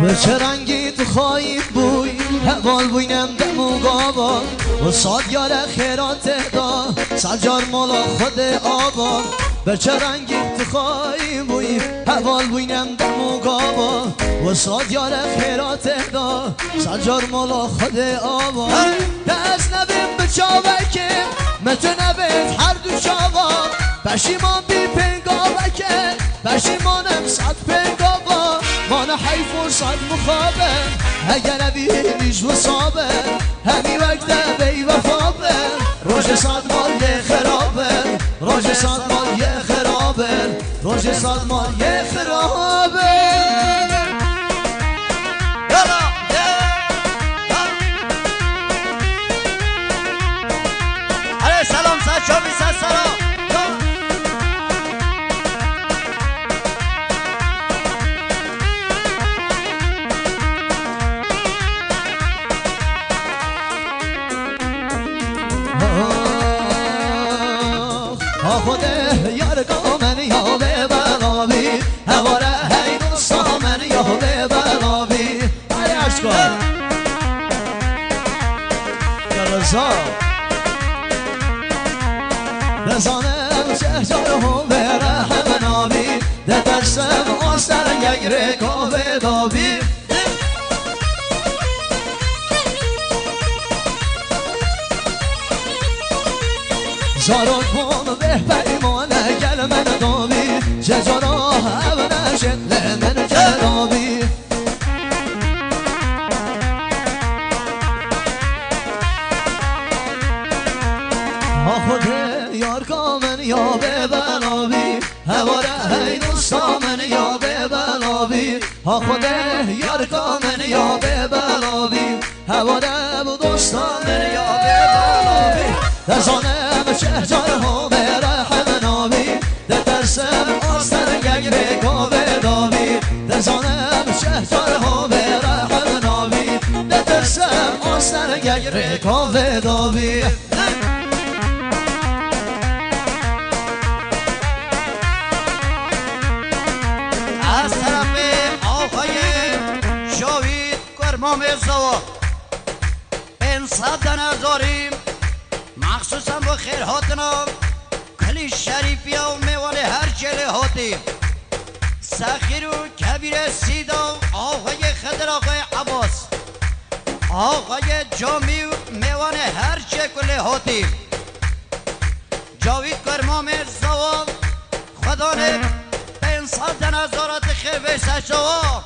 به چه رنگی تو خواهی بوی حوال بوینم دمو گابا و ساد یار خیرات دا سجار مولا خود آبا به چه رنگی تو خواهی بوی حوال بوینم دمو گابا و ساد یار خیرات دا سجار مولا خود آبا دست نبیم به چاوکه متو نبید هر دو چاوا پشیمان بی پنگاوکه پشیمانم صد پنگاوا مانا حیف و صد مخابه اگر نبیدیش و صابه همی وقت بی وفابه روش صد مال یه خرابه روش صد مال یه خرابه روش صد مال یه خرابه سلام سلام سلام خود یار کامن یا به بلاوی هواره هی دوستا من یا به بلاوی علی اشکار یا رزا بزانم شهجار هم بره همه ناوی ده ترسم آستر یک رکاوه داوی زارون کن به پیمانه گل من داوی ججارا هونه شکل من جرابی خود یار کامن یا به بلاوی هواره هی دوستا من یا به بلاوی خود یار کامن یا به بلاوی هواره بو دوستا من یا به بلاوی دزانم شهجار ها بره همه ناوی ده ترسم آستر یک رکاوه داوی دزانم شهجار ها بره همه ناوی ده ترسم آستر یک رکاوه داوی از طرف آقای جاوید کرمام زوا انصدن داریم مخصوصا با خیرهاتنا کلی شریفی و میوان هر جله هاتی سخیر و کبیر سیدا آقای خضر آقای عباس آقای جامی و میوان هر جله هاتی جاوید کرمام زوا خدا نه به انسان نظارت خیر بشه شوا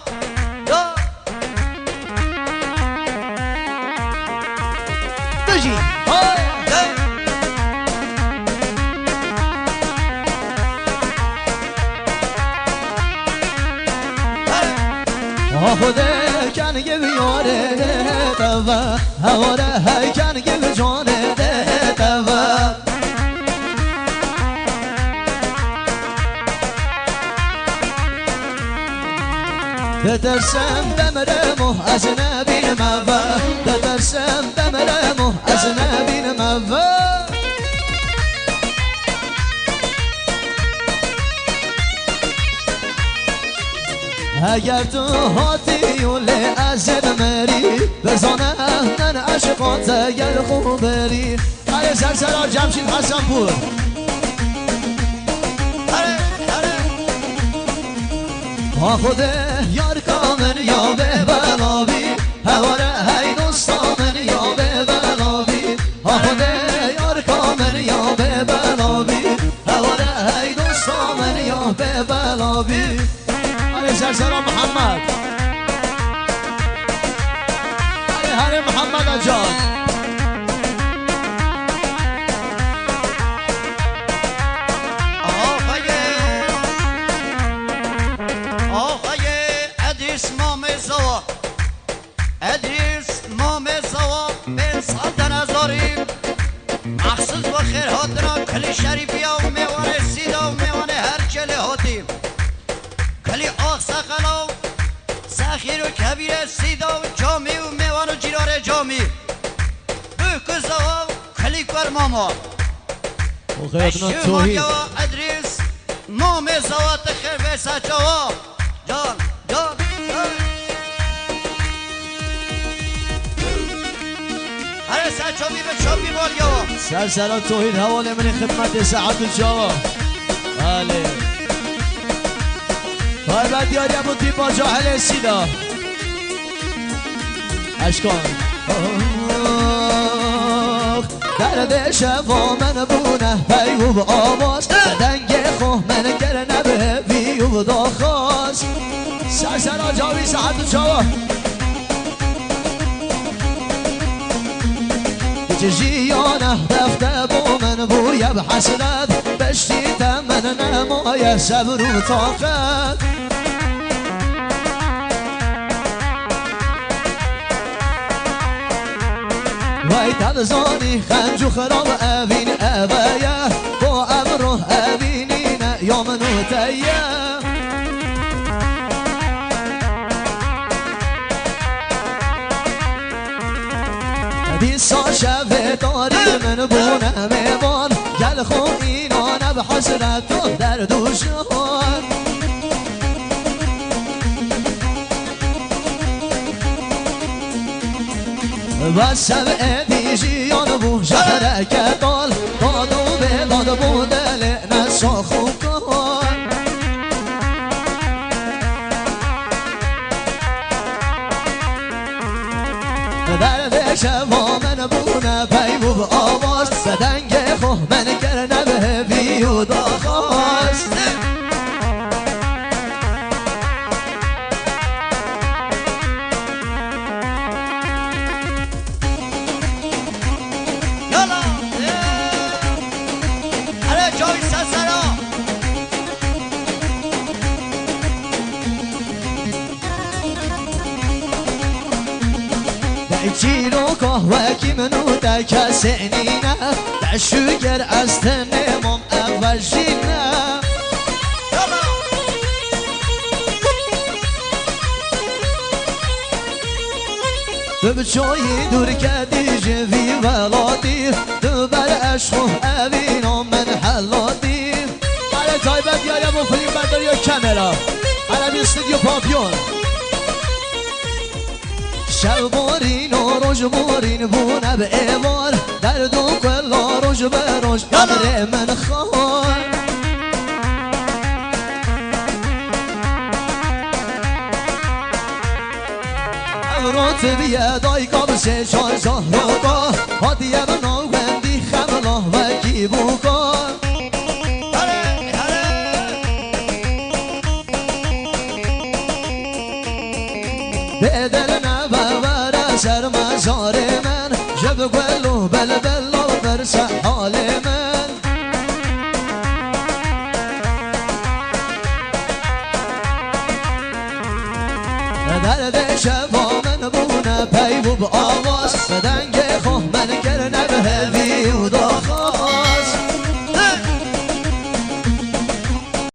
بجی خود کن گیو یاره توا هواره هی کن گیو جانه توا تترسم بمرم از نبین موا تترسم بمرم از نبین موا اگر تو هاتی اوله از بمری بزانه من عشقات اگر خوب بری های سرسرار جمشید حسن پور خود یار کامن یا به بلاوی هواره هی دوستا من یا به بلاوی خود یار کامن یا به بلاوی هواره هی دوستا من یا به بلاوی سرسرا محمد هر محمد جان آقای ادریس مام زوا ادریس مام زوا به سلطن ازاریم مخصوص با خیرهاتنا کلی شریفی و میوان سیدا و میوان هر جله هاتیم کلی آخ سخلا سخیر و کبیر سیدا و جامی و میوان و جیرار جامی بکو زوا کلی کار ماما اشیو ادریس مام زوا تخیر به سچوا جان جان چوبی بال سلسلة توحید حواله من خدمت سعد الجوا بله های بعد یاری ابو تیپا جاهل سیدا اشکان درد شفا من بونه پیوب آواز دنگ خواه من گرنه به بیوب داخواست سلسلة جاوی سعد الجوا جيانه رفته با من بوی بحسرت بشتیت من نمای صبر و طاقت وای تبزانی خنج و خراب اوین اویه با امر و اوینین یا منو تیه دیسا شب داری من بونه میوان گل خو اینا نب حسرت و در دوشان و سبع دیجیان بو شهرک دال داد و بیداد بو دل نسا خوب کن درد شما من بونه پیوب آواز بدنگ خو من کرنه به بیود آخواست یالا اره جای سسرا چیرو قهوه کی منو در کسینینه در شوگر از تنمام اول شینه تو بچایی دور کدی جوی ولادی تو بر عشق و اوینا من حلادی برای تایبت یاریم و فیلم برداری یا کامرا عربی استودیو پاپیون شب بارین و روز بارین بونه به ایوار درد و کلا روز به روز قدر من خواه امرات بیادای کام سه چار زهروگاه حادیه و ناوندی خملا و گیبوگاه به دل نبور سر مزار من جب گل و بلبل و برس حال من درد شفا من بونه پیوب آواز